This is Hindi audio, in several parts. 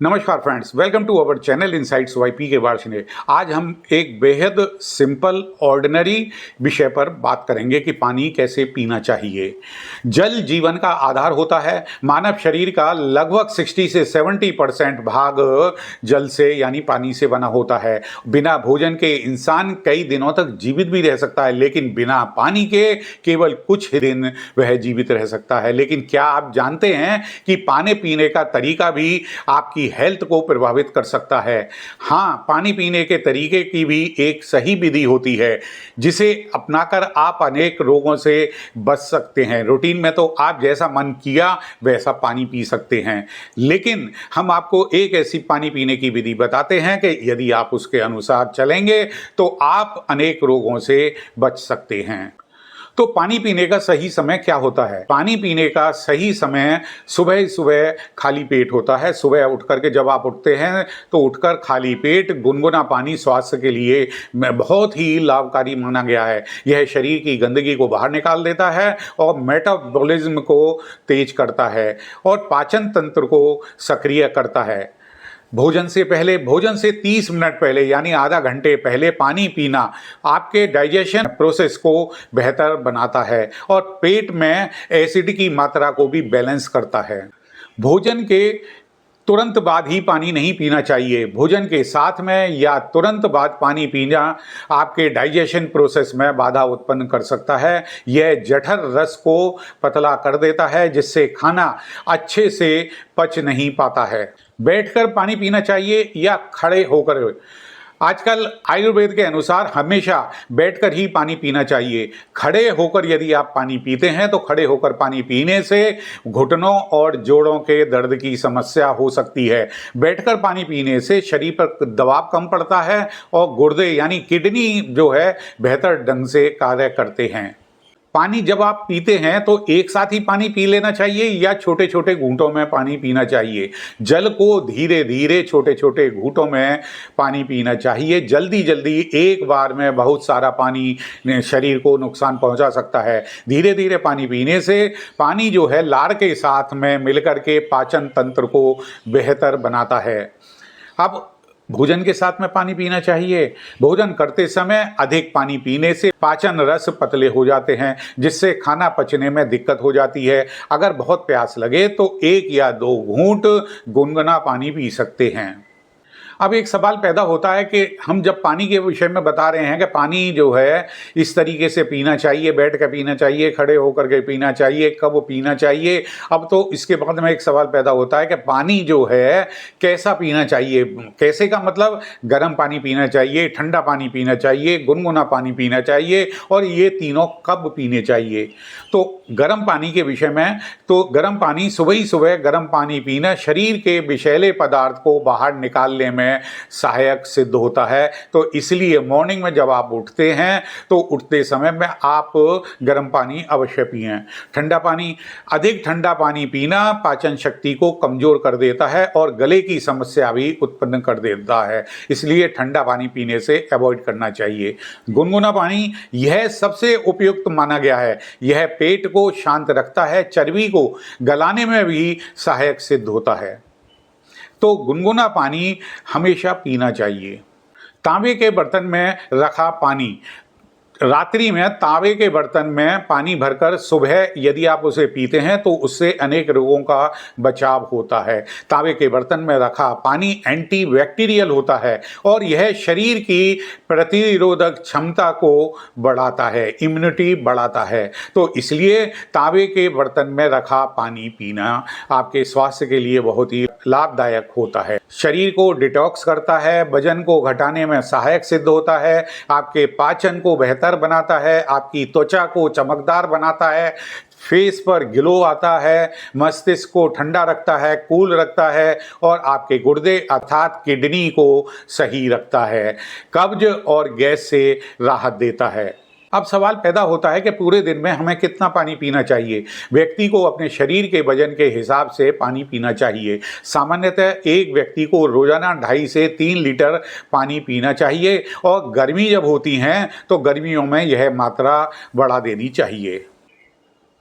नमस्कार friends, welcome to our channel insights YP के वार्षिक। आज हम एक बेहद सिंपल ऑर्डिनरी विषय पर बात करेंगे कि पानी कैसे पीना चाहिए। जल जीवन का आधार होता है। मानव शरीर का लगभग 60 से 70% भाग जल से यानी पानी से बना होता है। बिना भोजन के इंसान कई दिनों तक जीवित भी रह सकता है, लेकिन बिना पानी के केवल कुछ ही दिन वह जीवित रह सकता है। लेकिन क्या आप जानते हैं कि पानी पीने का तरीका भी आपकी हेल्थ को प्रभावित कर सकता है। हाँ, पानी पीने के तरीके की भी एक सही विधि होती है जिसे अपनाकर आप अनेक रोगों से बच सकते हैं। रूटीन में तो आप जैसा मन किया वैसा पानी पी सकते हैं, लेकिन हम आपको एक ऐसी पानी पीने की विधि बताते हैं कि यदि आप उसके अनुसार चलेंगे तो आप अनेक रोगों से बच सकते हैं। तो पानी पीने का सही समय क्या होता है? पानी पीने का सही समय सुबह सुबह खाली पेट होता है। सुबह उठ करके जब आप उठते हैं तो उठकर खाली पेट गुनगुना पानी स्वास्थ्य के लिए बहुत ही लाभकारी माना गया है। यह शरीर की गंदगी को बाहर निकाल देता है और मेटाबॉलिज्म को तेज करता है और पाचन तंत्र को सक्रिय करता है। भोजन से 30 मिनट पहले यानी आधा घंटे पहले पानी पीना आपके डाइजेशन प्रोसेस को बेहतर बनाता है और पेट में एसिड की मात्रा को भी बैलेंस करता है। भोजन के तुरंत बाद ही पानी नहीं पीना चाहिए। भोजन के साथ में या तुरंत बाद पानी पीना आपके डाइजेशन प्रोसेस में बाधा उत्पन्न कर सकता है। यह जठर रस को पतला कर देता है, जिससे खाना अच्छे से पच नहीं पाता है। बैठकर पानी पीना चाहिए या खड़े होकर? आजकल आयुर्वेद के अनुसार हमेशा बैठकर ही पानी पीना चाहिए। खड़े होकर यदि आप पानी पीते हैं तो खड़े होकर पानी पीने से घुटनों और जोड़ों के दर्द की समस्या हो सकती है। बैठकर पानी पीने से शरीर पर दबाव कम पड़ता है और गुर्दे यानी किडनी जो है बेहतर ढंग से कार्य करते हैं। पानी जब आप पीते हैं तो एक साथ ही पानी पी लेना चाहिए या छोटे छोटे घूंटों में पानी पीना चाहिए? जल को धीरे धीरे छोटे छोटे घूंटों में पानी पीना चाहिए। जल्दी जल्दी एक बार में बहुत सारा पानी शरीर को नुकसान पहुंचा सकता है। धीरे धीरे पानी पीने से पानी जो है लार के साथ में मिलकर के पाचन तंत्र को बेहतर बनाता है। अब भोजन के साथ में पानी पीना चाहिए। भोजन करते समय अधिक पानी पीने से पाचन रस पतले हो जाते हैं, जिससे खाना पचने में दिक्कत हो जाती है। अगर बहुत प्यास लगे तो 1 या 2 घूंट गुनगुना पानी पी सकते हैं। अब एक सवाल पैदा होता है कि हम जब पानी के विषय में बता रहे हैं कि पानी जो है इस तरीके से पीना चाहिए, बैठ कर पीना चाहिए, खड़े होकर के पीना चाहिए, कब पीना चाहिए। अब तो इसके बाद में एक सवाल पैदा होता है कि पानी जो है कैसा पीना चाहिए। कैसे का मतलब गर्म पानी पीना चाहिए, ठंडा पानी पीना चाहिए, गुनगुना पानी पीना चाहिए और ये तीनों कब पीने चाहिए। तो गर्म पानी के विषय में, तो गर्म पानी सुबह ही सुबह गर्म पानी पीना शरीर के विषैले पदार्थ को बाहर निकालने में सहायक सिद्ध होता है। तो इसलिए मॉर्निंग में जब आप उठते हैं तो उठते समय में आप गर्म पानी अवश्य पिएं। अधिक ठंडा पानी पीना पाचन शक्ति को कमजोर कर देता है और गले की समस्या भी उत्पन्न कर देता है। इसलिए ठंडा पानी पीने से अवॉइड करना चाहिए। गुनगुना पानी यह सबसे उपयुक्त माना गया है। यह पेट को शांत रखता है, चर्बी को गलाने में भी सहायक सिद्ध होता है। तो गुनगुना पानी हमेशा पीना चाहिए। तांबे के बर्तन में रखा पानी, रात्रि में तांबे के बर्तन में पानी भरकर सुबह यदि आप उसे पीते हैं तो उससे अनेक रोगों का बचाव होता है। तांबे के बर्तन में रखा पानी एंटीबैक्टीरियल होता है और यह शरीर की प्रतिरोधक क्षमता को बढ़ाता है, इम्यूनिटी बढ़ाता है। तो इसलिए तांबे के बर्तन में रखा पानी पीना आपके स्वास्थ्य के लिए बहुत ही लाभदायक होता है। शरीर को डिटॉक्स करता है, वजन को घटाने में सहायक सिद्ध होता है, आपके पाचन को बेहतर बनाता है, आपकी त्वचा को चमकदार बनाता है, फेस पर ग्लो आता है, मस्तिष्क को ठंडा रखता है, कूल रखता है और आपके गुर्दे अर्थात किडनी को सही रखता है, कब्ज और गैस से राहत देता है। अब सवाल पैदा होता है कि पूरे दिन में हमें कितना पानी पीना चाहिए। व्यक्ति को अपने शरीर के वजन के हिसाब से पानी पीना चाहिए। सामान्यतः एक व्यक्ति को रोजाना 2.5 से 3 लीटर पानी पीना चाहिए और गर्मी जब होती हैं तो गर्मियों में यह मात्रा बढ़ा देनी चाहिए।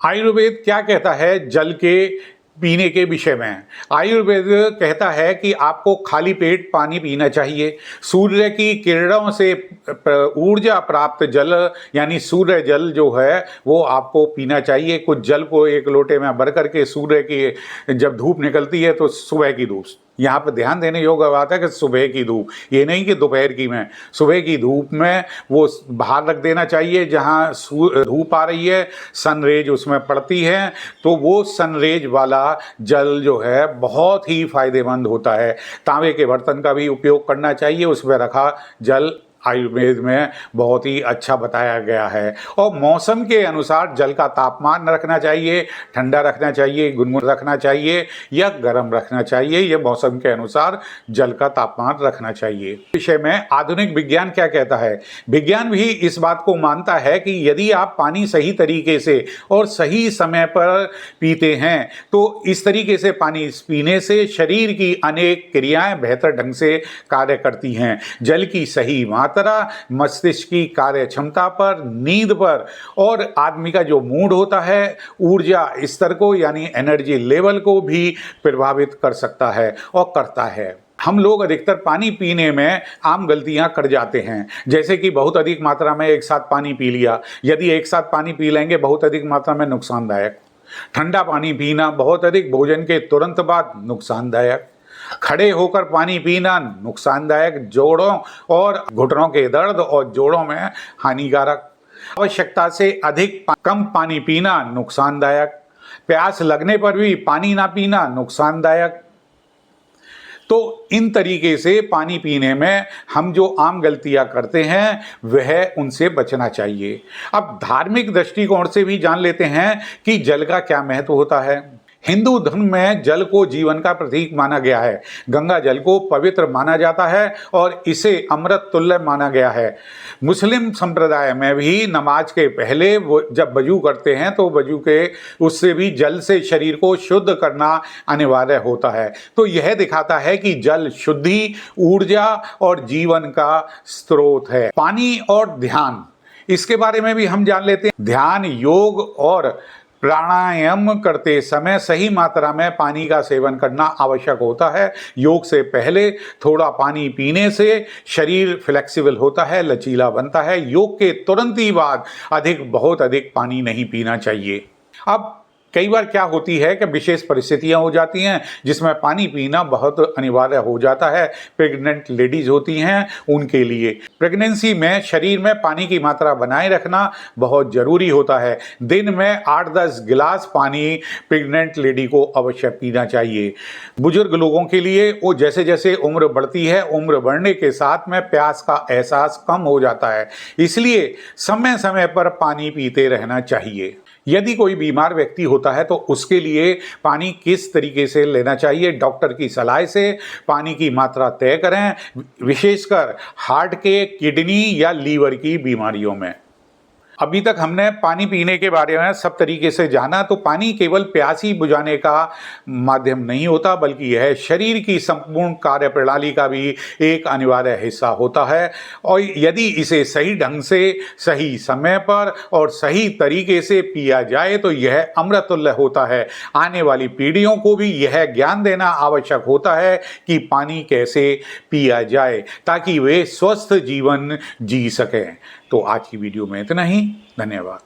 आयुर्वेद क्या कहता है जल के पीने के विषय में आयुर्वेद कहता है कि आपको खाली पेट पानी पीना चाहिए। सूर्य की किरणों से ऊर्जा प्राप्त जल यानी सूर्य जल जो है वो आपको पीना चाहिए। कुछ जल को एक लोटे में भर करके सूर्य की जब धूप निकलती है तो सुबह की धूप, यहाँ पर ध्यान देने योग्य बात है कि सुबह की धूप, ये नहीं कि दोपहर की में, सुबह की धूप में वो बाहर रख देना चाहिए जहाँ धूप आ रही है, सनरेज उसमें पड़ती है, तो वो सनरेज वाला जल जो है बहुत ही फायदेमंद होता है। तांबे के बर्तन का भी उपयोग करना चाहिए, उसमें रखा जल आयुर्वेद में बहुत ही अच्छा बताया गया है। और मौसम के अनुसार जल का तापमान रखना चाहिए, ठंडा रखना चाहिए, गुनगुना रखना चाहिए या गर्म रखना चाहिए, यह मौसम के अनुसार जल का तापमान रखना चाहिए। विषय में आधुनिक विज्ञान क्या कहता है? विज्ञान भी इस बात को मानता है कि यदि आप पानी सही तरीके से और सही समय पर पीते हैं तो इस तरीके से पानी पीने से शरीर की अनेक क्रियाएं बेहतर ढंग से कार्य करती हैं। जल की सही मात्रा मस्तिष्क की कार्य क्षमता पर, नींद पर और आदमी का जो मूड होता है, ऊर्जा स्तर को यानी एनर्जी लेवल को भी प्रभावित कर सकता है और करता है। हम लोग अधिकतर पानी पीने में आम गलतियां कर जाते हैं, जैसे कि बहुत अधिक मात्रा में एक साथ पानी पी लिया। यदि एक साथ पानी पी लेंगे बहुत अधिक मात्रा में नुकसानदायक। ठंडा पानी पीना बहुत अधिक भोजन के तुरंत बाद नुकसानदायक। खड़े होकर पानी पीना नुकसानदायक, जोड़ों और घुटनों के दर्द और जोड़ों में हानिकारक। आवश्यकता से अधिक कम पानी पीना नुकसानदायक। प्यास लगने पर भी पानी ना पीना नुकसानदायक। तो इन तरीके से पानी पीने में हम जो आम गलतियां करते हैं वह उनसे बचना चाहिए। अब धार्मिक दृष्टिकोण से भी जान लेते हैं कि जल का क्या महत्व होता है। हिंदू धर्म में जल को जीवन का प्रतीक माना गया है। गंगा जल को पवित्र माना जाता है और इसे अमृत तुल्य माना गया है। मुस्लिम संप्रदाय में भी नमाज के पहले वो जब वजू करते हैं तो वजू के उससे भी जल से शरीर को शुद्ध करना अनिवार्य होता है। तो यह दिखाता है कि जल शुद्धि, ऊर्जा और जीवन का स्रोत है। पानी और ध्यान, इसके बारे में भी हम जान लेते हैं। ध्यान, योग और प्राणायाम करते समय सही मात्रा में पानी का सेवन करना आवश्यक होता है। योग से पहले थोड़ा पानी पीने से शरीर फ्लेक्सिबल होता है, लचीला बनता है। योग के तुरंत ही बाद बहुत अधिक पानी नहीं पीना चाहिए। अब कई बार क्या होती है कि विशेष परिस्थितियां हो जाती हैं जिसमें पानी पीना बहुत अनिवार्य हो जाता है। प्रेग्नेंट लेडीज होती हैं उनके लिए प्रेगनेंसी में शरीर में पानी की मात्रा बनाए रखना बहुत ज़रूरी होता है। दिन में 8-10 गिलास पानी प्रेग्नेंट लेडी को अवश्य पीना चाहिए। बुजुर्ग लोगों के लिए वो जैसे जैसे उम्र बढ़ती है, उम्र बढ़ने के साथ में प्यास का एहसास कम हो जाता है, इसलिए समय समय पर पानी पीते रहना चाहिए। यदि कोई बीमार व्यक्ति होता है तो उसके लिए पानी किस तरीके से लेना चाहिए, डॉक्टर की सलाह से पानी की मात्रा तय करें, विशेषकर हार्ट के, किडनी या लीवर की बीमारियों में। अभी तक हमने पानी पीने के बारे में सब तरीके से जाना। तो पानी केवल प्यास ही बुझाने का माध्यम नहीं होता, बल्कि यह शरीर की संपूर्ण कार्य प्रणाली का भी एक अनिवार्य हिस्सा होता है। और यदि इसे सही ढंग से, सही समय पर और सही तरीके से पिया जाए तो यह अमृतुल्य होता है। आने वाली पीढ़ियों को भी यह ज्ञान देना आवश्यक होता है कि पानी कैसे पिया जाए ताकि वे स्वस्थ जीवन जी सकें। तो आज की वीडियो में इतना ही। धन्यवाद।